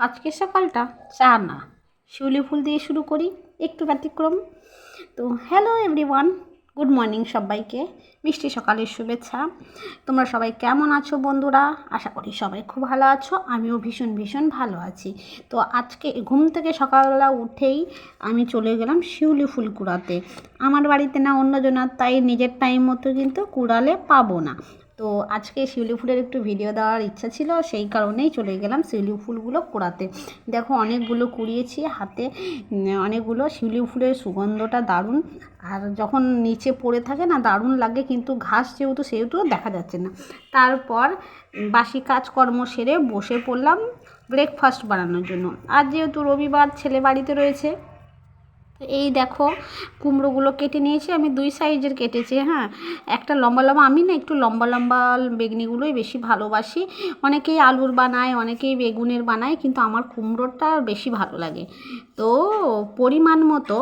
আজকের সকালটা চা না, শিউলি ফুল দিয়ে শুরু করি, একটু ব্যতিক্রম। তো হ্যালো এভরিওয়ান, গুড মর্নিং সবাইকে, মিষ্টি সকালের শুভেচ্ছা। তোমরা সবাই কেমন আছো বন্ধুরা? আশা করি সবাই খুব ভালো আছো, আমিও ভীষণ ভীষণ ভালো আছি। তো আজকে ঘুম থেকে সকালবেলা উঠেই আমি চলে গেলাম শিউলি ফুল কুড়াতে। আমার বাড়িতে না অন্যজনের, তাই নিজের টাইম মতো কিন্তু কুড়ালে পাবো না। তো আজকে শিউলি ফুলের একটু ভিডিও দেওয়ার ইচ্ছা ছিল, সেই কারণেই চলে গেলাম শিউলি ফুলগুলো কুড়াতে। দেখো অনেকগুলো কুড়িয়েছি হাতে, অনেকগুলো। শিউলি ফুলের সুগন্ধটা দারুণ, আর যখন নিচে পড়ে থাকে না দারুণ লাগে, কিন্তু ঘাস সেহেতু দেখা যাচ্ছে না। তারপর বাসি কাজকর্ম সেরে বসে পড়লাম ব্রেকফাস্ট বানানোর জন্য। আর যেহেতু রবিবার, ছেলে বাড়িতে রয়েছে। এই দেখো কুমড়োগুলো কেটে নিয়েছি, আমি দুই সাইজের কেটেছি। হ্যাঁ, একটা লম্বা লম্বা, আমি না একটু লম্বা লম্বা বেগনিগুলোই বেশি ভালোবাসি। অনেকেই আলুর বানায়, অনেকেই বেগুনের বানায়, কিন্তু আমার কুমড়োটা বেশি ভালো লাগে। তো পরিমাণ মতো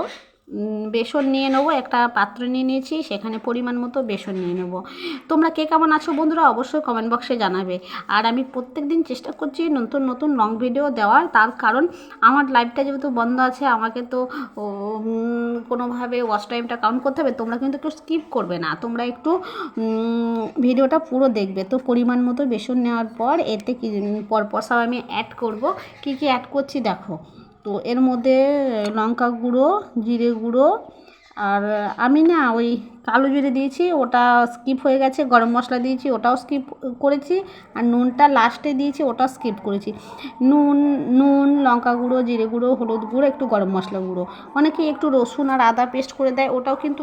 বেসন নিয়ে নেবো, একটা পাত্র নিয়ে নিয়েছি, সেখানে পরিমাণ মতো বেসন নিয়ে নেবো। তোমরা কে কেমন আছো বন্ধুরা অবশ্যই কমেন্ট বক্সে জানাবে। আর আমি প্রত্যেক দিন চেষ্টা করছি নতুন নতুন লং ভিডিও দেওয়ার, তার কারণ আমার লাইভটা যেহেতু বন্ধ আছে, আমাকে তো কোনোভাবে ওয়াচ টাইমটা কাউন্ট করতে হবে। তোমরা কিন্তু একটু স্কিপ করবে না, তোমরা একটু ভিডিওটা পুরো দেখবে। তো পরিমাণ মতো বেসন নেওয়ার পর এতে কি পরপর সব আমি অ্যাড করব। কি কি অ্যাড করছি দেখো। তো এর মধ্যে লঙ্কা গুঁড়ো, জিরে গুঁড়ো, আর আমি না ওই কালো জিরে দিয়েছি, ওটা স্কিপ হয়ে গেছে। গরম মশলা দিয়েছি, ওটাও স্কিপ করেছি। আর নুনটা লাস্টে দিয়েছি, ওটাও স্কিপ করেছি। নুন, লঙ্কা গুঁড়ো, জিরে গুঁড়ো, হলুদ গুঁড়ো, একটু গরম মশলা গুঁড়ো। অনেকে একটু রসুন আর আদা পেস্ট করে দেয়, ওটাও কিন্তু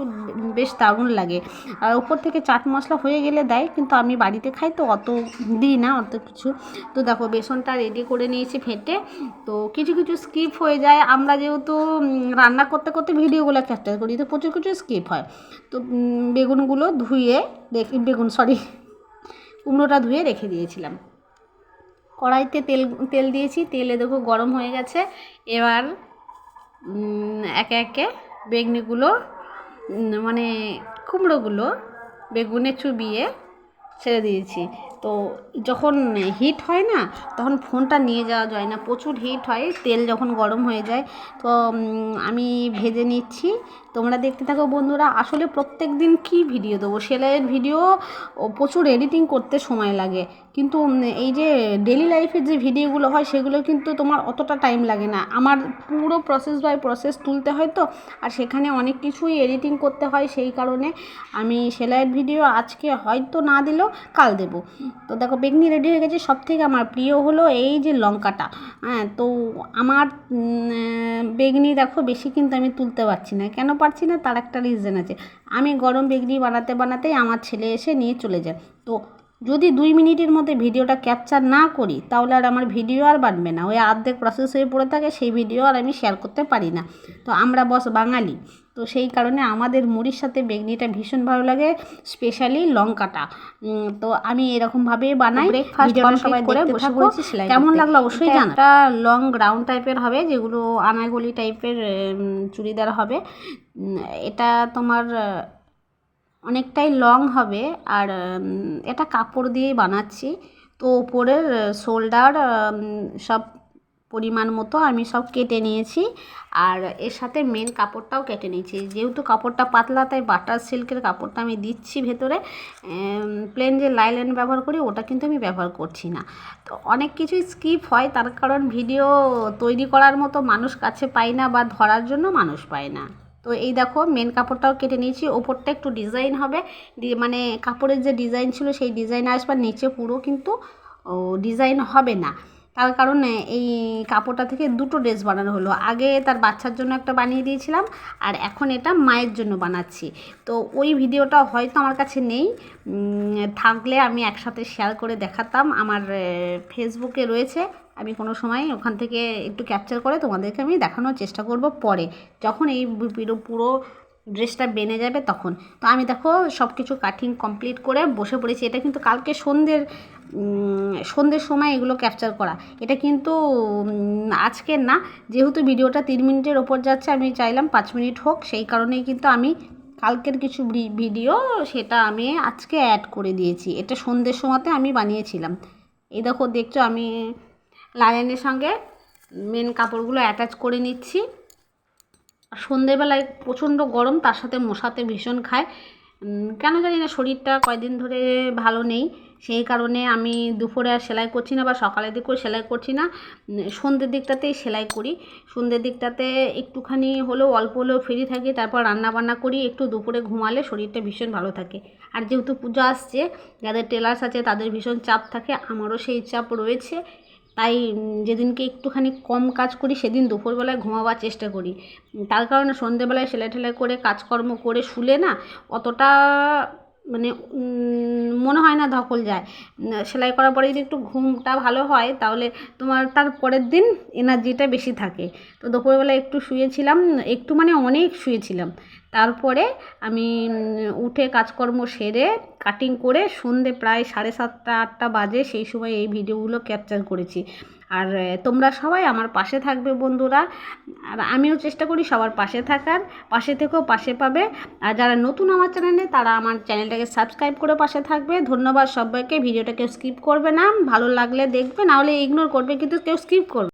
বেশ দারুণ লাগে। আর ওপর থেকে চাট মশলা হয়ে গেলে দেয়, কিন্তু আমি বাড়িতে খাই তো অত দিই না অত কিছু। তো দেখো বেসনটা রেডি করে নিয়েছি ফেটে। তো কিছু কিছু স্কিপ হয়ে যায়, আমরা যেহেতু রান্না করতে করতে ভিডিওগুলো ক্যাপচার করি, তো প্রচুর কিছু স্কিপ হয়। তো বেগুনগুলো ধুয়ে কুমড়োটা ধুয়ে রেখে দিয়েছিলাম। কড়াইতে তেল দিয়েছি, তেলে দেখো গরম হয়ে গেছে। এবার একে একে বেগুনিগুলো মানে কুমড়োগুলো বেগুনে চুবিয়ে ছেড়ে দিয়েছি। তো যখন হিট হয় না, তখন ফোনটা নিয়ে যাওয়া যায় না, প্রচুর হিট হয় তেল যখন গরম হয়ে যায়। তো আমি ভেজে নিচ্ছি, তোমরা দেখতে থাকো বন্ধুরা। আসলে প্রত্যেক দিন কী ভিডিও দেবো, সেলাইয়ের ভিডিও প্রচুর এডিটিং করতে সময় লাগে, কিন্তু এই যে ডেলি লাইফের যে ভিডিওগুলো হয় সেগুলো কিন্তু তোমার অতটা টাইম লাগে না। আমার পুরো প্রসেস বাই প্রসেস তুলতে হয় তো, আর সেখানে অনেক কিছুই এডিটিং করতে হয়, সেই কারণে আমি সেলাইয়ের ভিডিও আজকে হয়তো না দিলেও কাল দেবো। তো দেখো বেগনি রেডি হয়ে গেছে। সবথেকে আমার প্রিয় হলো এই যে লঙ্কাটা। হ্যাঁ, তো আমার বেগনি দেখো বেশি কিন্তু আমি তুলতে পারছি না। কেন পারছি না, তার একটা রিজন আছে। আমি গরম বেগনি বানাতে বানাতেই আমার ছেলে এসে নিয়ে চলে যায়। তো যদি 2 মিনিটের মধ্যে ভিডিওটা ক্যাপচার না করি, তাহলে আর আমার ভিডিও আর বানবে না, ওই অর্ধেক প্রসেস হয়ে পড়ে থাকে, সেই ভিডিও আর আমি শেয়ার করতে পারি না। তো আমরা বাঙালি, তো সেই কারণে আমাদের মুড়ির সাথে বেগনিটা ভীষণ ভালো লাগে, স্পেশালি লঙ্কাটা। তো আমি এরকমভাবেই বানাই। ভিডিওটা সবাই করে বসে পড়েছি সেলাই। কেমন লাগলো অবশ্যই জানো। একটা লং গ্রাউন্ড টাইপের হবে, যেগুলো আনারকলি টাইপের চুড়িদার হবে। এটা তোমার অনেকটাই লং হবে, আর এটা কাপড় দিয়েই বানাচ্ছি। তো ওপরের শোল্ডার সব পরিমাণ মতো আমি সব কেটে নিয়েছি, আর এর সাথে মেন কাপড়টাও কেটে নিয়েছি। যেহেতু কাপড়টা পাতলা, তাই বাটার সিল্কের কাপড়টা আমি দিচ্ছি ভেতরে। প্লেন যে লাইলেন ব্যবহার করি, ওটা কিন্তু আমি ব্যবহার করছি না। তো অনেক কিছুই স্কিপ হয়, তার কারণ ভিডিও তৈরি করার মতো মানুষ কাছে পাই না, বা ধরার জন্য মানুষ পায় না। তো এই দেখো মেন কাপড়টাও কেটে নিয়েছি। ওপরটা একটু ডিজাইন হবে, মানে কাপড়ের যে ডিজাইন ছিল সেই ডিজাইন আসবে, নিচে পুরো কিন্তু ডিজাইন হবে না। তার কারণ এই কাপড়টা থেকে দুটো ড্রেস বানানো হলো। আগে তার বাচ্চার জন্য একটা বানিয়ে দিয়েছিলাম, আর এখন এটা মায়ের জন্য বানাচ্ছি। তো ওই ভিডিওটা হয়তো আমার কাছে নেই, থাকলে আমি একসাথে শেয়ার করে দেখাতাম। আমার ফেসবুকে রয়েছে, আমি কোনো সময় ওখান থেকে একটু ক্যাপচার করে তোমাদেরকে আমি দেখানোর চেষ্টা করব পরে, যখন এই পুরো ড্রেসটা বেনে যাবে তখন। তো আমি দেখো সব কিছু কাটিং কমপ্লিট করে বসে পড়েছি। এটা কিন্তু কালকে সন্ধ্যের সময় এগুলো ক্যাপচার করা, এটা কিন্তু আজকের না। যেহেতু ভিডিওটা 3 মিনিটের ওপর যাচ্ছে, আমি চাইলাম 5 মিনিট হোক, সেই কারণেই কিন্তু আমি কালকের কিছু ভিডিও সেটা আমি আজকে অ্যাড করে দিয়েছি। এটা সন্ধ্যের সময়তে আমি বানিয়েছিলাম। এই দেখো দেখছো আমি লাইনের সঙ্গে মেন কাপড়গুলো অ্যাটাচ করে নিচ্ছি। সন্ধেবেলায় প্রচণ্ড গরম, তার সাথে মশাতে ভীষণ খায়। কেন জানি না শরীরটা কয়েকদিন ধরে ভালো নেই, সেই কারণে আমি দুপুরে আর সেলাই করছি না বা সকালের দিকেও সেলাই করছি না, সন্ধ্যের দিকটাতেই সেলাই করি। সন্ধ্যের দিকটাতে একটুখানি হলেও অল্প হলেও ফ্রি থাকি, তারপর রান্না বান্না করি, একটু দুপুরে ঘুমালে শরীরটা ভীষণ ভালো থাকে। আর যেহেতু পূজা আসছে, যাদের টেলার্স আছে তাদের ভীষণ চাপ থাকে, আমারও সেই চাপ রয়েছে। তাই যেদিনকে একটুখানি কম কাজ করি সেদিন দুপুরবেলায় ঘুমাবার চেষ্টা করি। তার কারণে সন্ধেবেলায় সেলাই টেলাই করে কাজকর্ম করে শুলে না অতটা মানে মনে হয় না ধকল যায়। সেলাই করার পরে যদি একটু ঘুমটা ভালো হয় তাহলে তোমার তার পরের দিন এনার্জিটা বেশি থাকে। তো দুপুরবেলা একটু শুয়েছিলাম, একটু মানে অনেক শুয়েছিলাম। তারপরে আমি উঠে কাজকর্ম সেরে কাটিং করে সন্ধে প্রায় 7:30 8টা বাজে, সেই সময় এই ভিডিওগুলো ক্যাপচার করেছি। আর তোমরা সবাই আমার পাশে থাকবে বন্ধুরা, আর আমিও চেষ্টা করি সবার পাশে থাকার। পাশে থেকেও পাশে পাবে। আর যারা নতুন আমার চ্যানেলে, তারা আমার চ্যানেলটাকে সাবস্ক্রাইব করে পাশে থাকবে। ধন্যবাদ সবাইকে। ভিডিওটা কেউ স্কিপ করবে না, ভালো লাগলে দেখবে, নাহলে ইগনোর করবে, কিন্তু কেউ স্কিপ করবে।